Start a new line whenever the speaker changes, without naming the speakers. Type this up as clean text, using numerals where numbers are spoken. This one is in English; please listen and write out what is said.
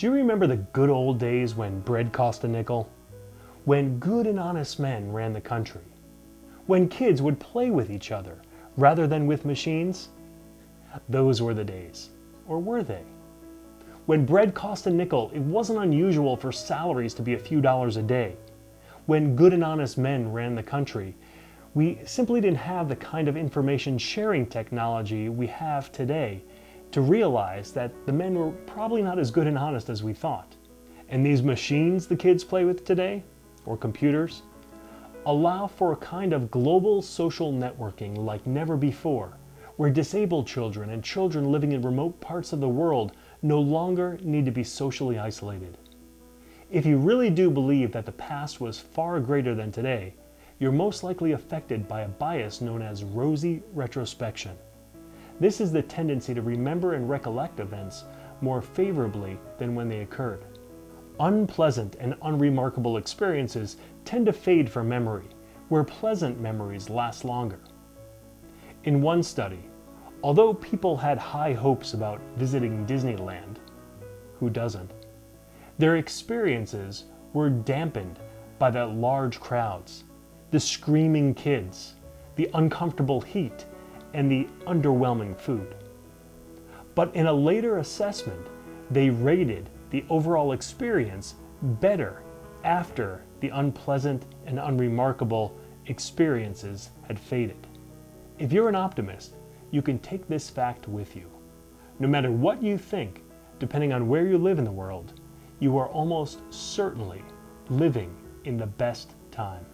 Do you remember the good old days when bread cost a nickel? When good and honest men ran the country? When kids would play with each other rather than with machines? Those were the days. Or were they? When bread cost a nickel, it wasn't unusual for salaries to be a few dollars a day. When good and honest men ran the country, we simply didn't have the kind of information sharing technology we have today to realize that the men were probably not as good and honest as we thought. And these machines the kids play with today, or computers, allow for a kind of global social networking like never before, where disabled children and children living in remote parts of the world no longer need to be socially isolated. If you really do believe that the past was far greater than today, you're most likely affected by a bias known as Rosy Retrospection. This is the tendency to remember and recollect events more favorably than when they occurred. Unpleasant and unremarkable experiences tend to fade from memory, where pleasant memories last longer. In one study, although people had high hopes about visiting Disneyland, who doesn't, their experiences were dampened by the large crowds, the screaming kids, the uncomfortable heat, and the underwhelming food. But in a later assessment, they rated the overall experience better after the unpleasant and unremarkable experiences had faded. If you're an optimist, you can take this fact with you. No matter what you think, depending on where you live in the world, you are almost certainly living in the best time.